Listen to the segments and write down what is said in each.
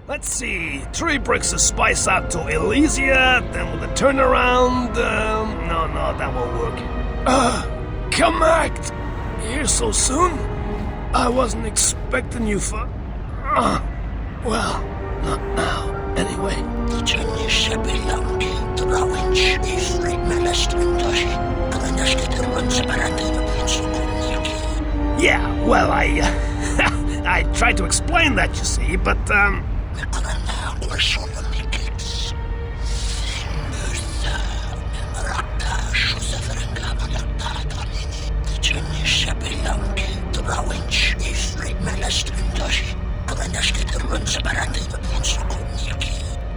Let's see. 3 bricks of spice out to Elysia, then with a turnaround. No, that won't work. Come act! Here so soon? I wasn't expecting you for... well, not now, anyway. Yeah, well, I tried to explain that, you see, but,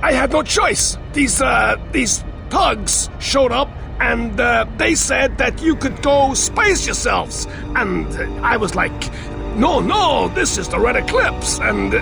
I had no choice. These thugs showed up, and they said that you could go space yourselves. And I was like, no, this is the Red Eclipse, and...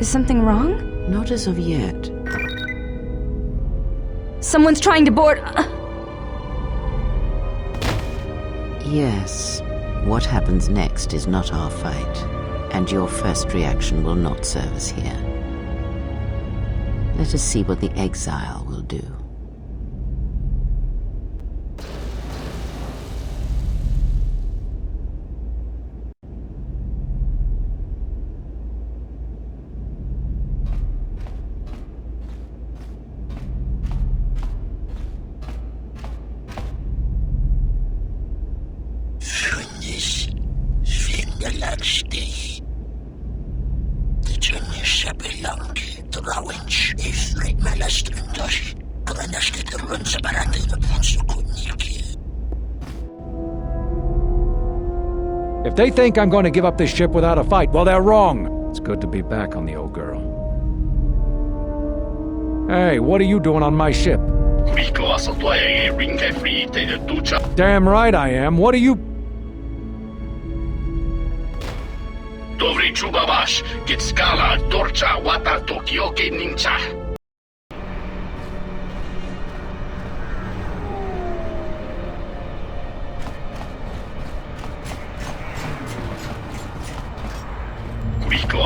Is something wrong? Not as of yet. Someone's trying to board... Yes. What happens next is not our fight, and your first reaction will not serve us here. Let us see what the Exile will do. If they think I'm going to give up this ship without a fight, well, they're wrong. It's good to be back on the old girl. Hey, what are you doing on my ship? Damn right I am. What are you... Dobry czubawasz, get skala, dorcha, wata, tokioke, ninja.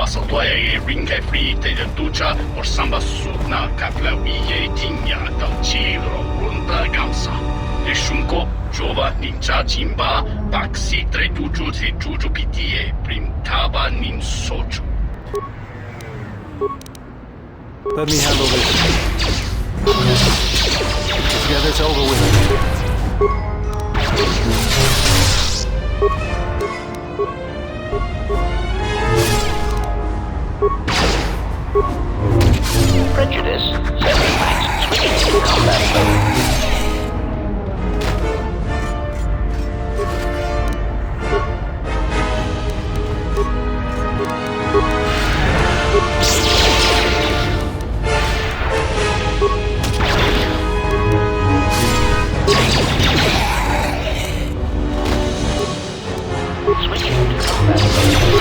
Asotwaye ringa free te de ducha or samba sutna kapla wiye tinya dal chiro runta gamsa. E shunko jova ninja jimba baksi tre tuju te tuju pitie prim taba nin sochu. Let me handle this. Let's get this over with. Prejudice, 7 max, switching to combat mode. Switching to combat mode.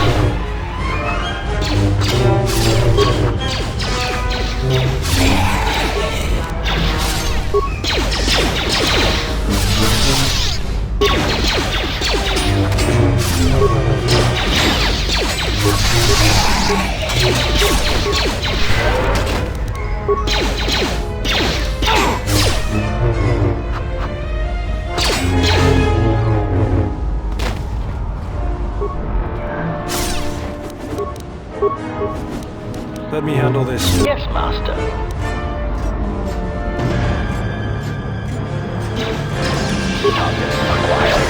Let me handle this. Yes, Master. Target acquired.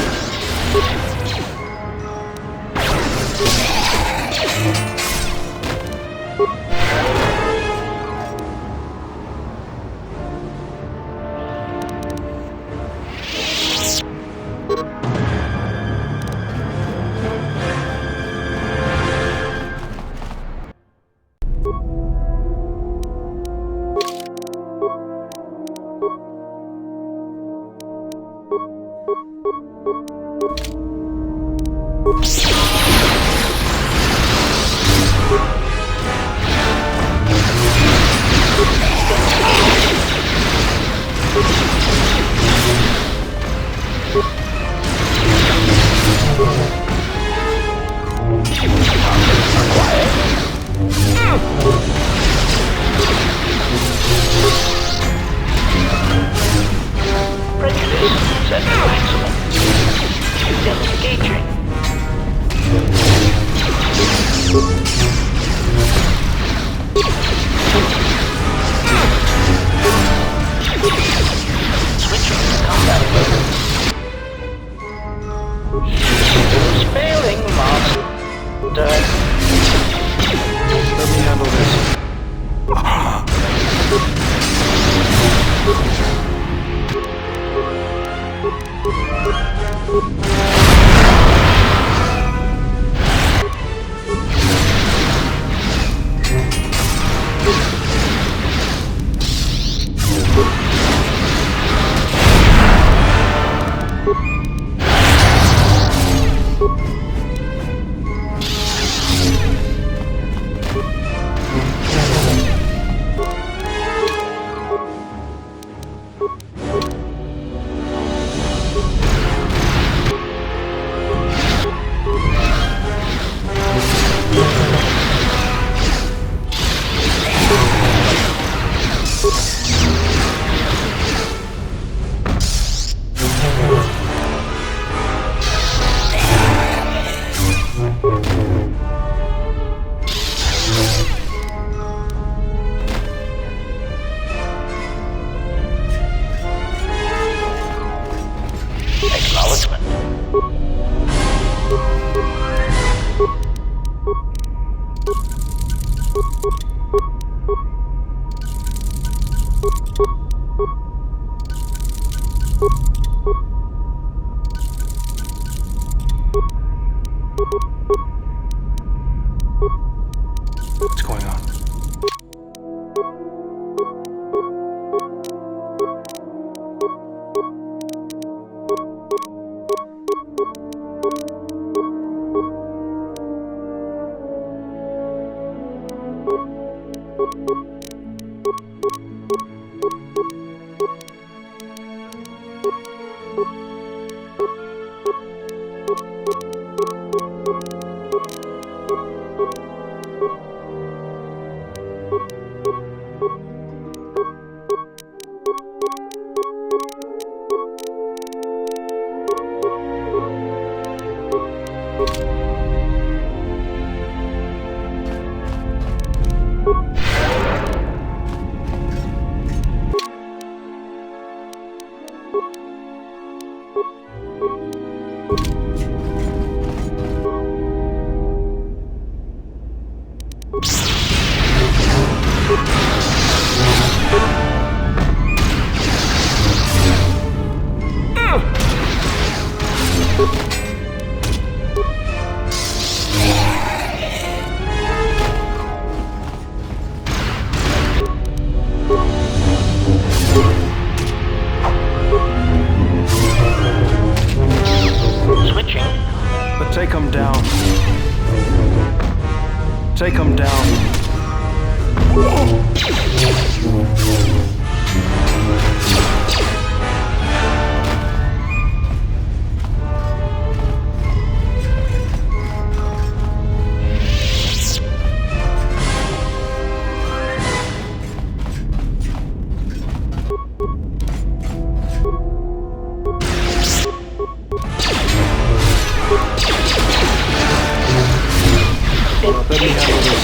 Prejudice set to maximum. Disengaging. Switching to combat mode. Systems failing, master. Let me handle this. Acknowledgement. What's going on? Take him down. Take him down. Let me handle this.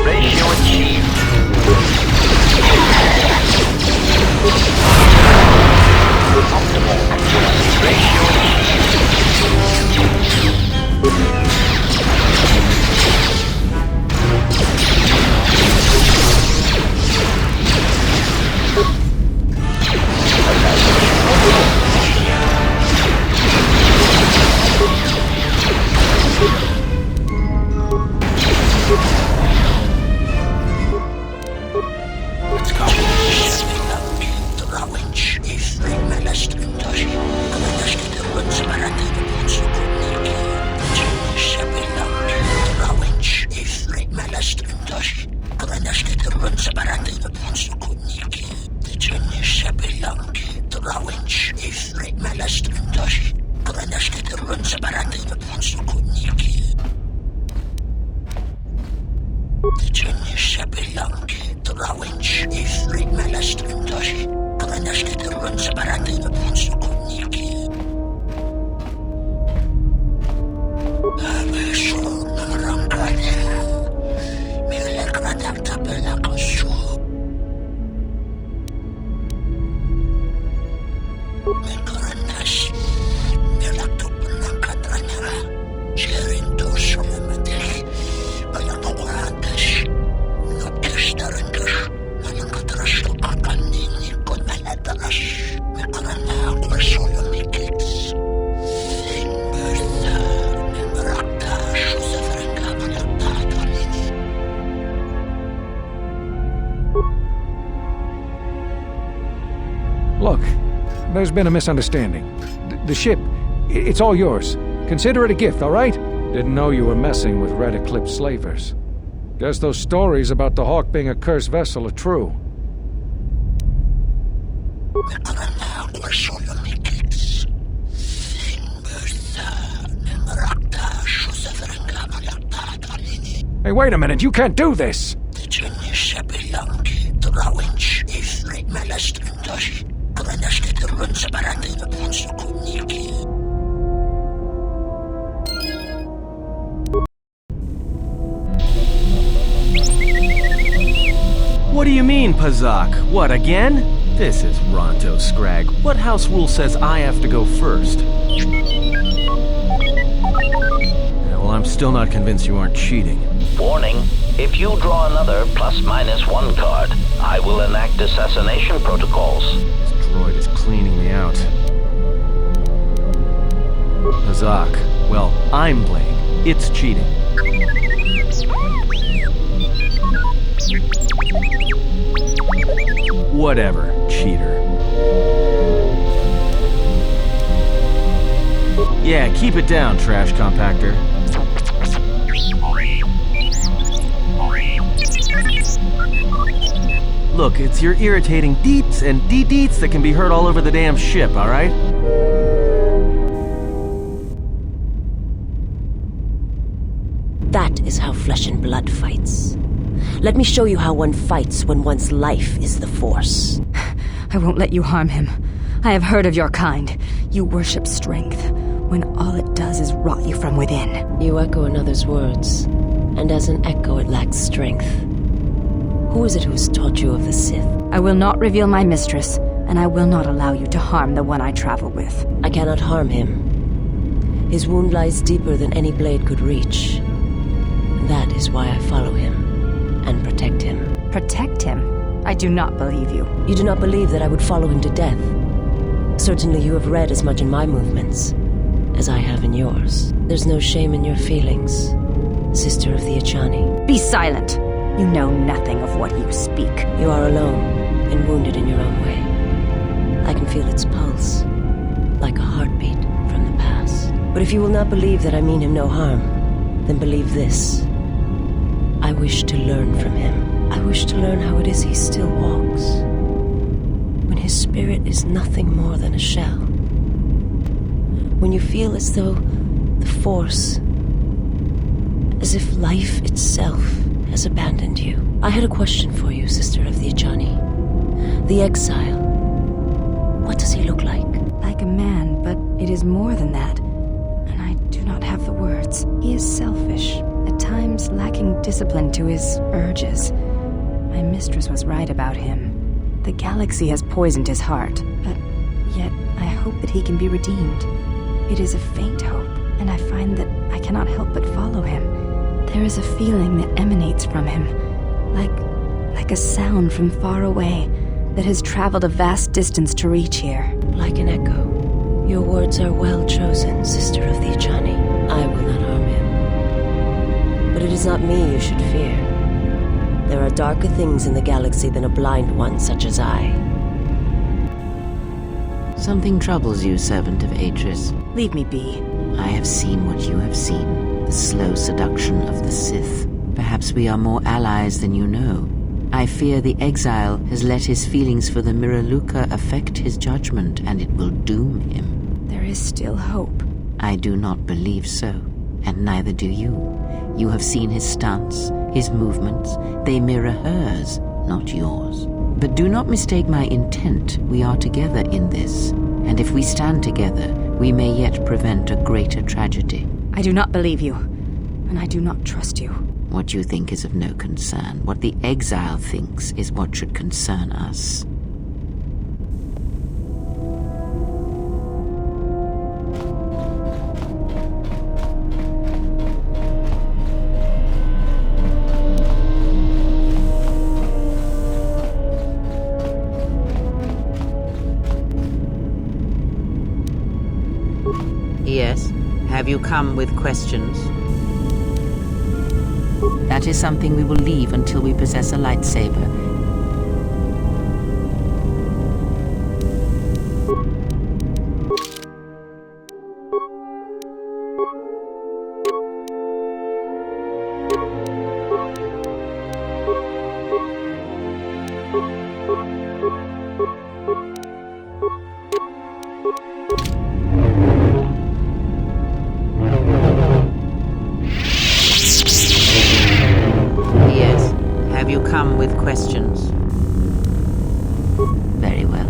Ratio achieved. Optimal accuracy ratio achieved. Look, there's been a misunderstanding. The ship, it's all yours. Consider it a gift, all right? Didn't know you were messing with Red Eclipse slavers. Guess those stories about the Hawk being a cursed vessel are true. Hey, wait a minute, you can't do this! What do you mean, Pazak? What, again? This is Ronto Scrag. What house rule says I have to go first? Yeah, well, I'm still not convinced you aren't cheating. Warning, if you draw another +/-1 card, I will enact assassination protocols. This droid is cleaning me out. Pazak, well, I'm playing. It's cheating. Whatever, cheater. Yeah, keep it down, trash compactor. Look, it's your irritating deets and de-deets that can be heard all over the damn ship, alright? That is how flesh and blood fights. Let me show you how one fights when one's life is the Force. I won't let you harm him. I have heard of your kind. You worship strength, when all it does is rot you from within. You echo another's words, and as an echo it lacks strength. Who is it who has taught you of the Sith? I will not reveal my mistress, and I will not allow you to harm the one I travel with. I cannot harm him. His wound lies deeper than any blade could reach. That is why I follow him, and protect him. Protect him? I do not believe you. You do not believe that I would follow him to death. Certainly you have read as much in my movements as I have in yours. There's no shame in your feelings, sister of the Achani. Be silent! You know nothing of what you speak. You are alone, and wounded in your own way. I can feel its pulse, like a heartbeat from the past. But if you will not believe that I mean him no harm, then believe this. I wish to learn from him. I wish to learn how it is he still walks, when his spirit is nothing more than a shell. When you feel as though the Force, as if life itself has abandoned you. I had a question for you, sister of the Achani. The Exile. What does he look like? Like a man, but it is more than that. And I do not have the words. He is selfish, at times lacking discipline to his urges. My mistress was right about him. The galaxy has poisoned his heart, but yet I hope that he can be redeemed. It is a faint hope, and I find that I cannot help but follow him. There is a feeling that emanates from him, like a sound from far away that has traveled a vast distance to reach here. Like an echo. Your words are well chosen, sister of the Achani. I will not harm him. But it is not me you should fear. There are darker things in the galaxy than a blind one such as I. Something troubles you, servant of Atris. Leave me be. I have seen what you have seen. The slow seduction of the Sith. Perhaps we are more allies than you know. I fear the Exile has let his feelings for the Miraluka affect his judgment, and it will doom him. There is still hope. I do not believe so, and neither do you. You have seen his stance, his movements. They mirror hers, not yours. But do not mistake my intent. We are together in this, and if we stand together, we may yet prevent a greater tragedy. I do not believe you, and I do not trust you. What you think is of no concern. What the Exile thinks is what should concern us. Yes? Have you come with questions? That is something we will leave until we possess a lightsaber. Yes. Have you come with questions? Very well.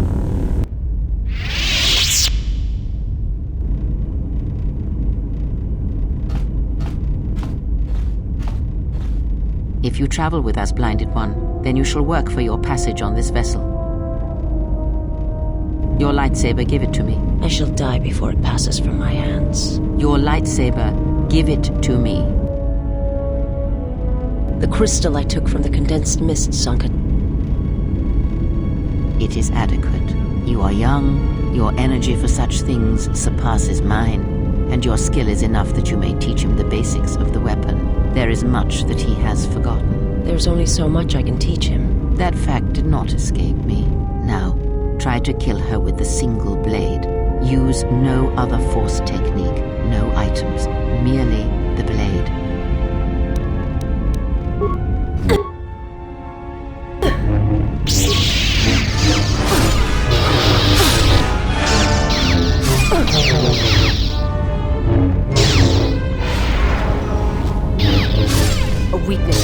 If you travel with us, Blinded One, then you shall work for your passage on this vessel. Your lightsaber, give it to me. I shall die before it passes from my hands. Your lightsaber, give it to me. The crystal I took from the condensed mist sunk it. It is adequate. You are young, your energy for such things surpasses mine, and your skill is enough that you may teach him the basics of the weapon. There is much that he has forgotten. There's only so much I can teach him. That fact did not escape me. Now, try to kill her with the single blade. Use no other force technique, no items, merely the blade. A weakness.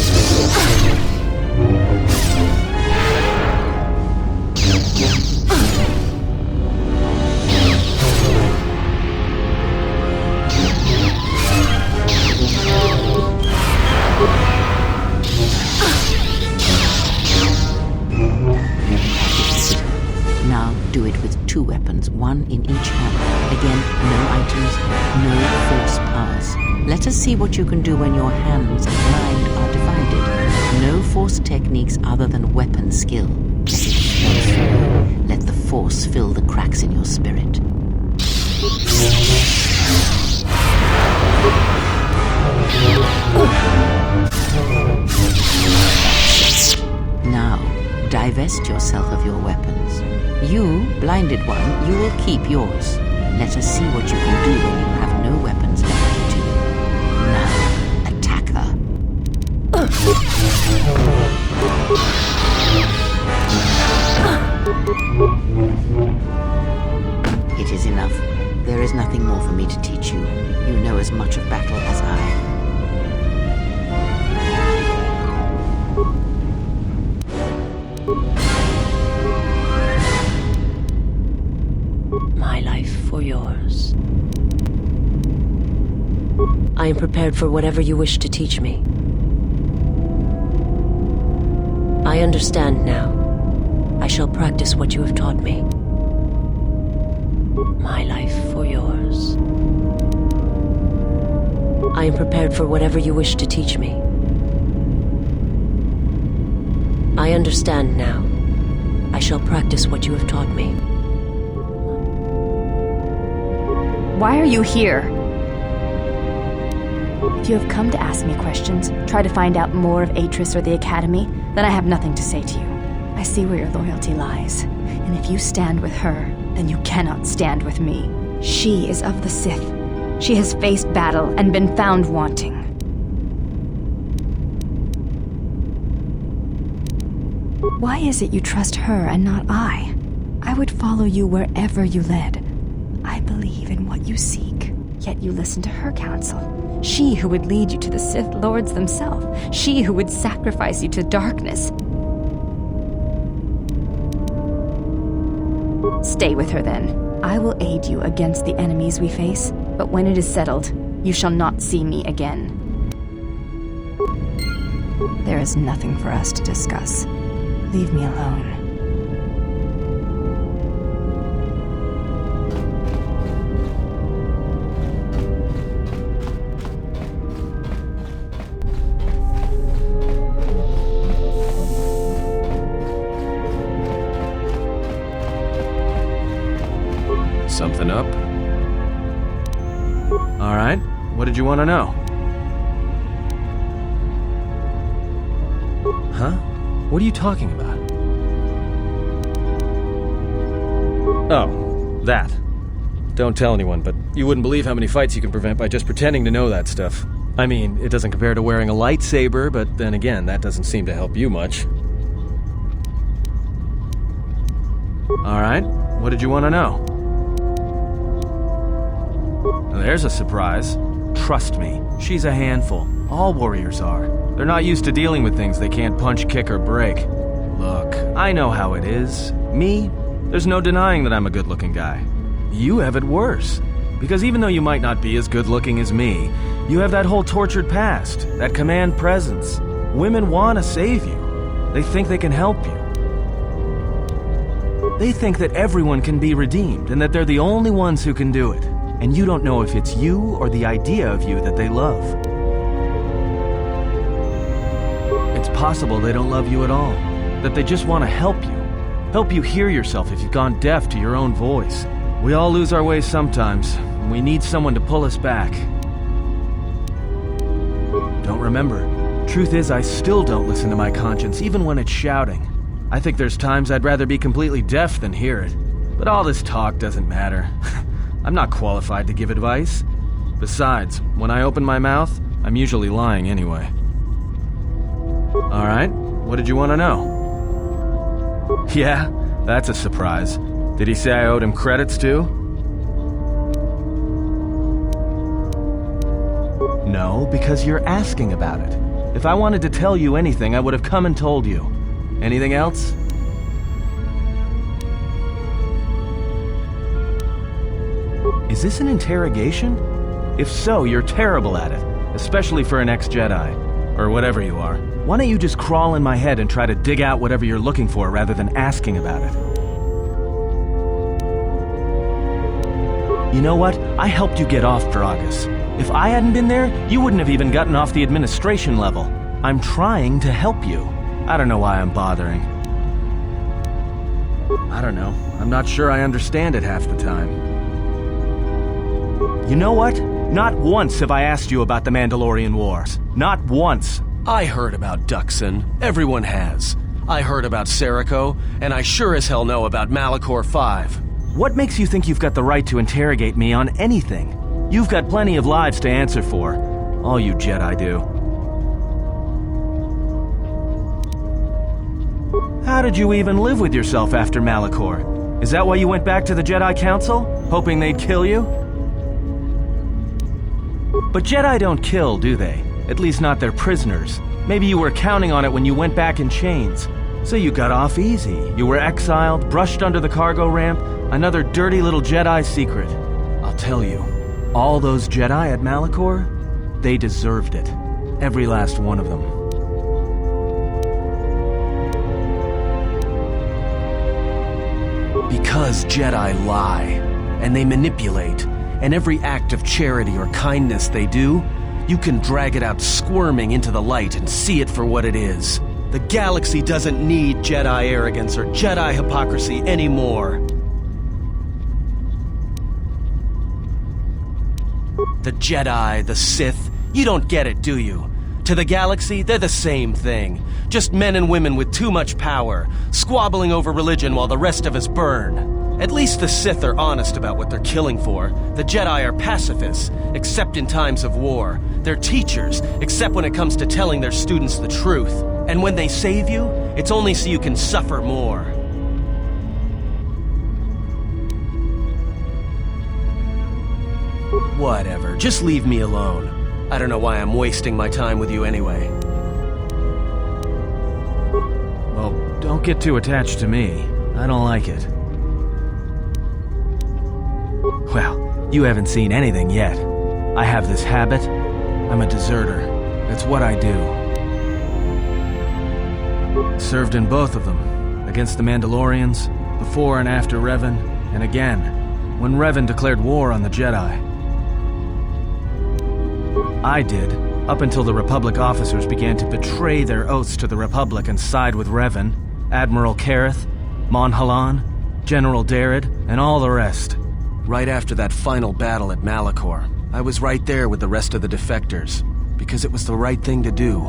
Now do it with 2 weapons, 1 in each hand. Again, no items, no force powers. Let us see what you can do when your hands and mind are divided. No force techniques other than weapon skill. Let it flow through. Let the force fill the cracks in your spirit. Now, divest yourself of your weapons. You, Blinded One, you will keep yours. Let us see what you can do when you have no weapons left to you. Now, attack her. It is enough. There is nothing more for me to teach you. You know as much of battle as I. My life for yours. I am prepared for whatever you wish to teach me. I understand now. I shall practice what you have taught me. My life for yours. I am prepared for whatever you wish to teach me. I understand now. I shall practice what you have taught me. Why are you here? If you have come to ask me questions, try to find out more of Atris or the Academy, then I have nothing to say to you. I see where your loyalty lies, and if you stand with her, then you cannot stand with me. She is of the Sith. She has faced battle and been found wanting. Why is it you trust her and not I? I would follow you wherever you led. I believe in what you seek, yet you listen to her counsel. She who would lead you to the Sith Lords themselves. She who would sacrifice you to darkness. Stay with her then. I will aid you against the enemies we face, but when it is settled, you shall not see me again. There is nothing for us to discuss. Leave me alone. Something up? All right. What did you want to know? Huh? What are you talking about? Oh, that. Don't tell anyone, but you wouldn't believe how many fights you can prevent by just pretending to know that stuff. I mean, it doesn't compare to wearing a lightsaber, but then again, that doesn't seem to help you much. Alright, what did you want to know? There's a surprise. Trust me, she's a handful. All warriors are. They're not used to dealing with things they can't punch, kick, or break. Look, I know how it is. Me, there's no denying that I'm a good-looking guy. You have it worse. Because even though you might not be as good-looking as me, you have that whole tortured past, that command presence. Women want to save you. They think they can help you. They think that everyone can be redeemed and that they're the only ones who can do it. And you don't know if it's you or the idea of you that they love. It's possible they don't love you at all, that they just want to help you hear yourself if you've gone deaf to your own voice. We all lose our way sometimes, and we need someone to pull us back. Don't remember. Truth is, I still don't listen to my conscience, even when it's shouting. I think there's times I'd rather be completely deaf than hear it. But all this talk doesn't matter. I'm not qualified to give advice. Besides, when I open my mouth, I'm usually lying anyway. Alright, what did you want to know? Yeah, that's a surprise. Did he say I owed him credits too? No, because you're asking about it. If I wanted to tell you anything, I would have come and told you. Anything else? Is this an interrogation? If so, you're terrible at it, especially for an ex-Jedi, or whatever you are. Why don't you just crawl in my head and try to dig out whatever you're looking for rather than asking about it? You know what? I helped you get off Dragas. If I hadn't been there, you wouldn't have even gotten off the administration level. I'm trying to help you. I don't know why I'm bothering. I don't know. I'm not sure I understand it half the time. You know what? Not once have I asked you about the Mandalorian Wars. Not once. I heard about Duxon. Everyone has. I heard about Serico, and I sure as hell know about Malachor V. What makes you think you've got the right to interrogate me on anything? You've got plenty of lives to answer for. All you Jedi do. How did you even live with yourself after Malachor? Is that why you went back to the Jedi Council? Hoping they'd kill you? But Jedi don't kill, do they? At least not their prisoners. Maybe you were counting on it when you went back in chains. So you got off easy. You were exiled, brushed under the cargo ramp, another dirty little Jedi secret. I'll tell you, all those Jedi at Malachor, they deserved it. Every last one of them. Because Jedi lie, and they manipulate, and every act of charity or kindness they do, you can drag it out squirming into the light and see it for what it is. The galaxy doesn't need Jedi arrogance or Jedi hypocrisy anymore. The Jedi, the Sith, you don't get it, do you? To the galaxy, they're the same thing. Just men and women with too much power, squabbling over religion while the rest of us burn. At least the Sith are honest about what they're killing for. The Jedi are pacifists, except in times of war. They're teachers, except when it comes to telling their students the truth. And when they save you, it's only so you can suffer more. Whatever, just leave me alone. I don't know why I'm wasting my time with you anyway. Well, don't get too attached to me. I don't like it. Well, you haven't seen anything yet. I have this habit. I'm a deserter. It's what I do. Served in both of them. Against the Mandalorians, before and after Revan, and again, when Revan declared war on the Jedi. I did, up until the Republic officers began to betray their oaths to the Republic and side with Revan, Admiral Kareth, Mon Halan, General Darrett, and all the rest. Right after that final battle at Malachor, I was right there with the rest of the defectors, because it was the right thing to do.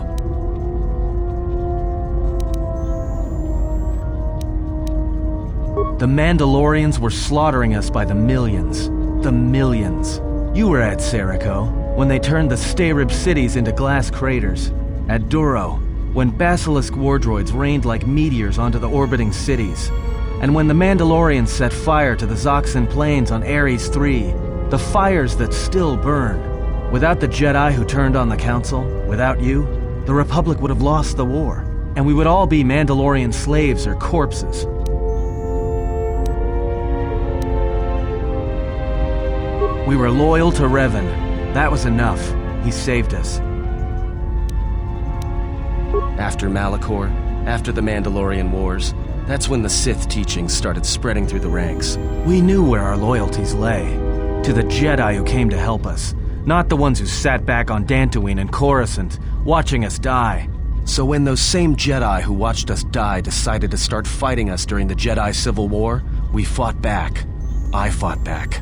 The Mandalorians were slaughtering us by the millions. The millions. You were at Serico, when they turned the Stayrib cities into glass craters. At Duro, when Basilisk war droids rained like meteors onto the orbiting cities. And when the Mandalorians set fire to the Zoxan plains on Ares 3, the fires that still burn, without the Jedi who turned on the Council, without you, the Republic would have lost the war, and we would all be Mandalorian slaves or corpses. We were loyal to Revan. That was enough. He saved us. After Malachor, after the Mandalorian Wars, that's when the Sith teachings started spreading through the ranks. We knew where our loyalties lay. To the Jedi who came to help us, not the ones who sat back on Dantooine and Coruscant, watching us die. So when those same Jedi who watched us die decided to start fighting us during the Jedi Civil War, we fought back. I fought back.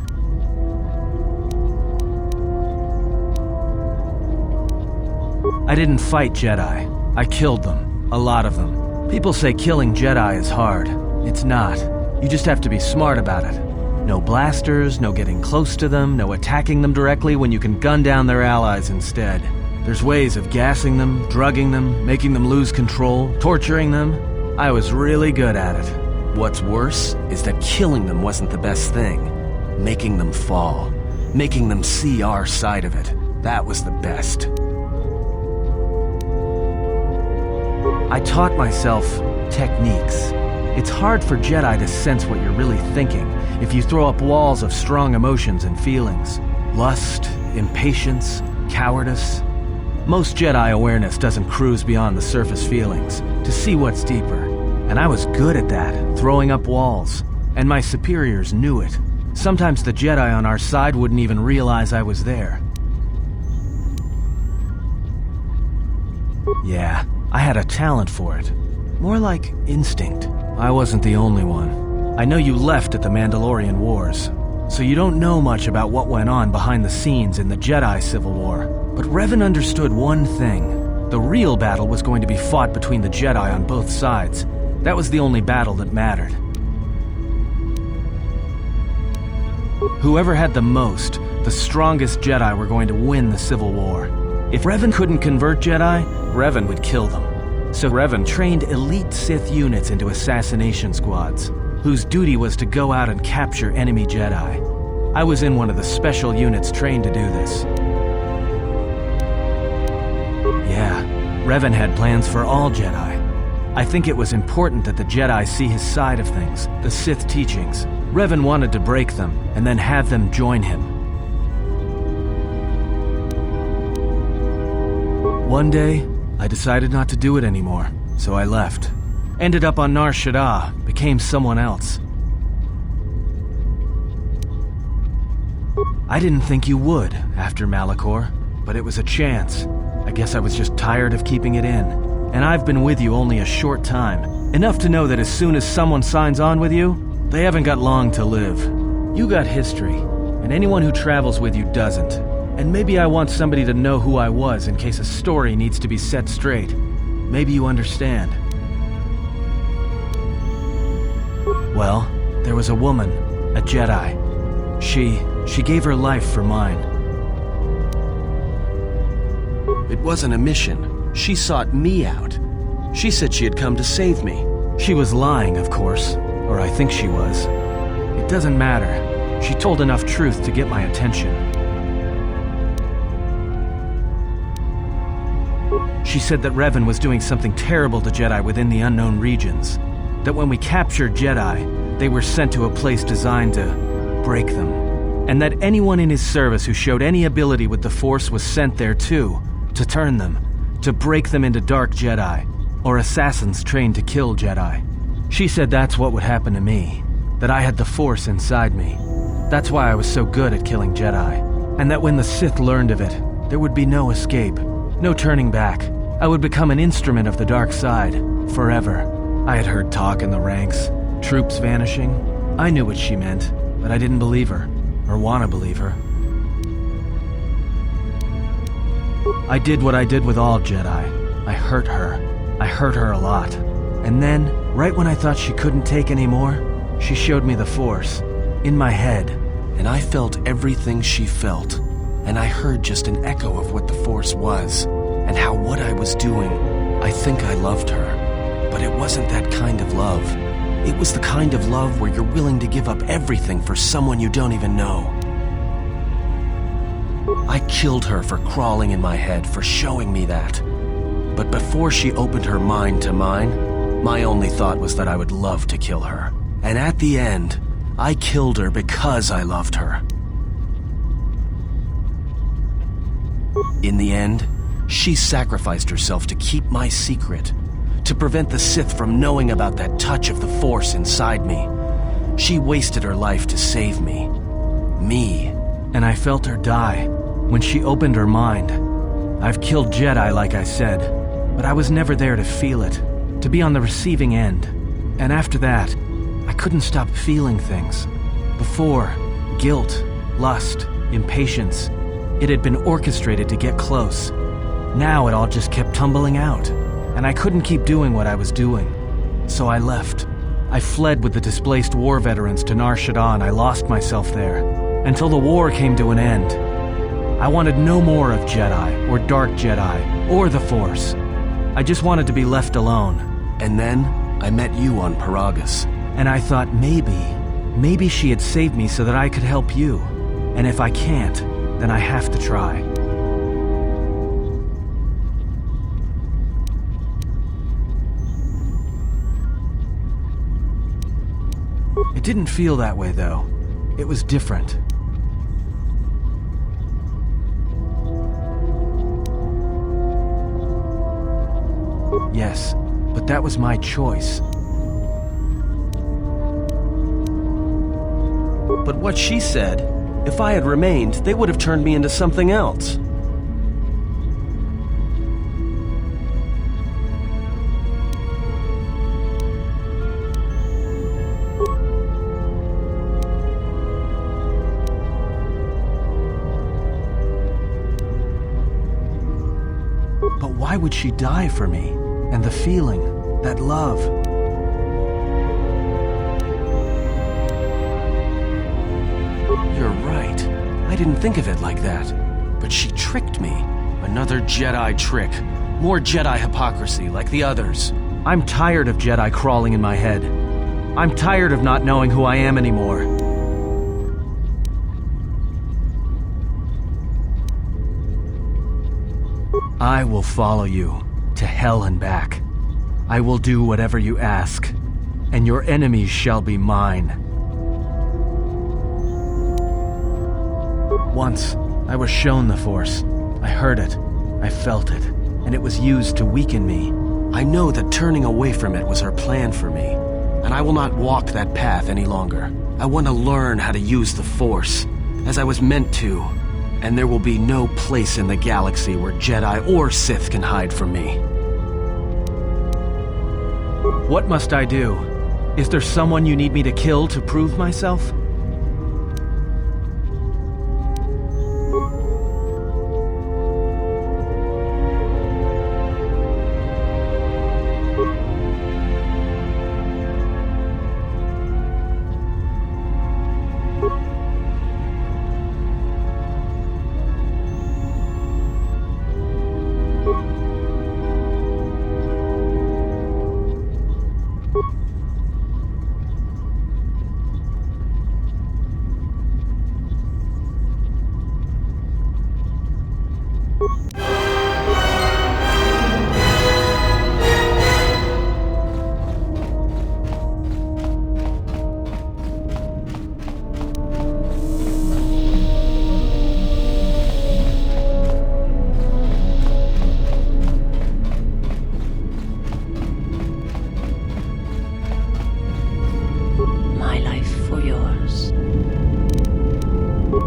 I didn't fight Jedi. I killed them. A lot of them. People say killing Jedi is hard. It's not. You just have to be smart about it. No blasters, no getting close to them, no attacking them directly when you can gun down their allies instead. There's ways of gassing them, drugging them, making them lose control, torturing them. I was really good at it. What's worse is that killing them wasn't the best thing. Making them fall. Making them see our side of it. That was the best. I taught myself techniques. It's hard for Jedi to sense what you're really thinking if you throw up walls of strong emotions and feelings. Lust, impatience, cowardice. Most Jedi awareness doesn't cruise beyond the surface feelings to see what's deeper. And I was good at that, throwing up walls. And my superiors knew it. Sometimes the Jedi on our side wouldn't even realize I was there. Yeah, I had a talent for it. More like instinct. I wasn't the only one. I know you left at the Mandalorian Wars, so you don't know much about what went on behind the scenes in the Jedi Civil War. But Revan understood one thing. The real battle was going to be fought between the Jedi on both sides. That was the only battle that mattered. Whoever had the most, the strongest Jedi were going to win the Civil War. If Revan couldn't convert Jedi, Revan would kill them. So Revan trained elite Sith units into assassination squads, whose duty was to go out and capture enemy Jedi. I was in one of the special units trained to do this. Yeah, Revan had plans for all Jedi. I think it was important that the Jedi see his side of things, the Sith teachings. Revan wanted to break them, and then have them join him. One day, I decided not to do it anymore, so I left. Ended up on Nar Shaddaa, became someone else. I didn't think you would, after Malachor, but it was a chance. I guess I was just tired of keeping it in. And I've been with you only a short time. Enough to know that as soon as someone signs on with you, they haven't got long to live. You got history, and anyone who travels with you doesn't. And maybe I want somebody to know who I was in case a story needs to be set straight. Maybe you understand. Well, there was a woman, a Jedi. She gave her life for mine. It wasn't a mission. She sought me out. She said she had come to save me. She was lying, of course. Or I think she was. It doesn't matter. She told enough truth to get my attention. She said that Revan was doing something terrible to Jedi within the unknown regions. That when we captured Jedi, they were sent to a place designed to break them. And that anyone in his service who showed any ability with the Force was sent there too, to turn them, to break them into dark Jedi, or assassins trained to kill Jedi. She said that's what would happen to me, that I had the Force inside me. That's why I was so good at killing Jedi, and that when the Sith learned of it, there would be no escape, no turning back. I would become an instrument of the dark side, forever. I had heard talk in the ranks, troops vanishing. I knew what she meant, but I didn't believe her, or want to believe her. I did what I did with all Jedi. I hurt her. I hurt her a lot. And then, right when I thought she couldn't take any more, she showed me the Force, in my head. And I felt everything she felt. And I heard just an echo of what the Force was, and how what I was doing, I think I loved her. But it wasn't that kind of love. It was the kind of love where you're willing to give up everything for someone you don't even know. I killed her for crawling in my head, for showing me that. But before she opened her mind to mine, my only thought was that I would love to kill her. And at the end, I killed her because I loved her. In the end, she sacrificed herself to keep my secret, to prevent the Sith from knowing about that touch of the Force inside me. She wasted her life to save me. Me. And I felt her die when she opened her mind. I've killed Jedi, like I said, but I was never there to feel it, to be on the receiving end. And after that, I couldn't stop feeling things. Before, guilt, lust, impatience. It had been orchestrated to get close. Now it all just kept tumbling out, and I couldn't keep doing what I was doing. So I left. I fled with the displaced war veterans to Nar Shaddaa. I lost myself there, until the war came to an end. I wanted no more of Jedi, or Dark Jedi, or the Force. I just wanted to be left alone. And then, I met you on Paragus. And I thought maybe she had saved me so that I could help you. And if I can't, then I have to try. It didn't feel that way, though. It was different. Yes, but that was my choice. But what she said, if I had remained, they would have turned me into something else. But why would she die for me? And the feeling, that love. You're right. I didn't think of it like that. But she tricked me. Another Jedi trick. More Jedi hypocrisy, like the others. I'm tired of Jedi crawling in my head. I'm tired of not knowing who I am anymore. I will follow you to hell and back. I will do whatever you ask, and your enemies shall be mine. Once, I was shown the Force. I heard it, I felt it, and it was used to weaken me. I know that turning away from it was her plan for me, and I will not walk that path any longer. I want to learn how to use the Force, as I was meant to, and there will be no place in the galaxy where Jedi or Sith can hide from me. What must I do? Is there someone you need me to kill to prove myself?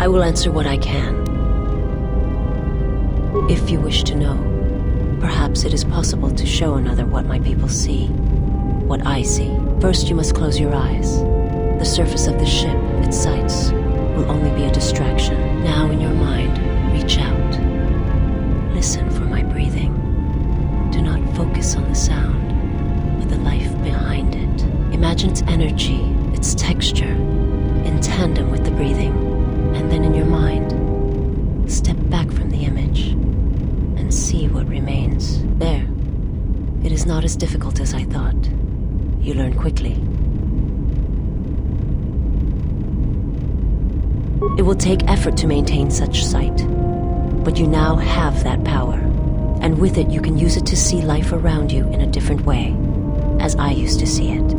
I will answer what I can. If you wish to know, perhaps it is possible to show another what my people see, what I see. First, you must close your eyes. The surface of the ship, its sights, will only be a distraction. Now in your mind, reach out. Listen for my breathing. Do not focus on the sound, but the life behind it. Imagine its energy, its texture, in tandem with the breathing. And then in your mind, step back from the image and see what remains. There. It is not as difficult as I thought. You learn quickly. It will take effort to maintain such sight. But you now have that power. And with it, you can use it to see life around you in a different way, as I used to see it.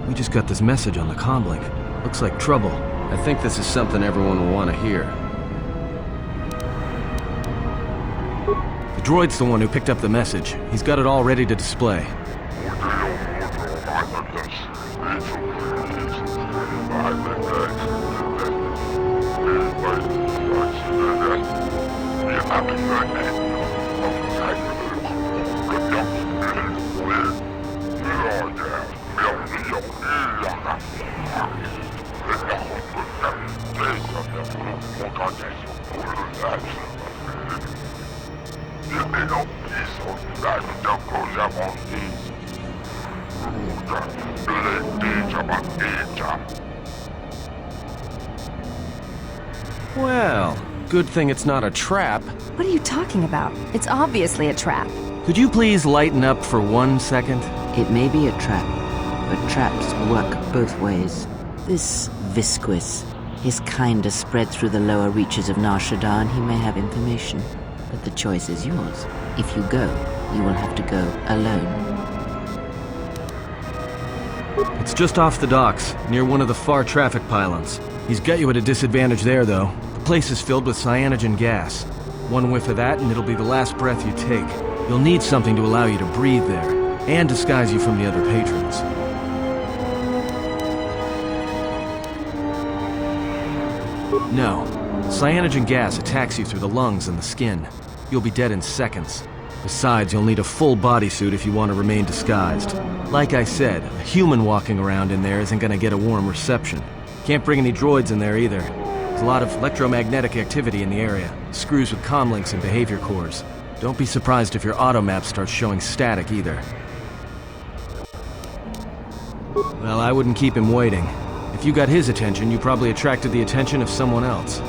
We just got this message on the comlink. Looks like trouble. I think this is something everyone will want to hear. The droid's the one who picked up the message. He's got it all ready to display. Well, good thing it's not a trap. What are you talking about? It's obviously a trap. Could you please lighten up for 1 second? It may be a trap, but traps work both ways. This Visquis, his kind is spread through the lower reaches of Nar Shaddaa, and he may have information. But the choice is yours. If you go, you will have to go alone. It's just off the docks, near one of the far traffic pylons. He's got you at a disadvantage there, though. The place is filled with cyanogen gas. One whiff of that, and it'll be the last breath you take. You'll need something to allow you to breathe there, and disguise you from the other patrons. No. Cyanogen gas attacks you through the lungs and the skin. You'll be dead in seconds. Besides, you'll need a full bodysuit if you want to remain disguised. Like I said, a human walking around in there isn't gonna get a warm reception. Can't bring any droids in there either. There's a lot of electromagnetic activity in the area. Screws with comlinks and behavior cores. Don't be surprised if your automap starts showing static either. Well, I wouldn't keep him waiting. If you got his attention, you probably attracted the attention of someone else.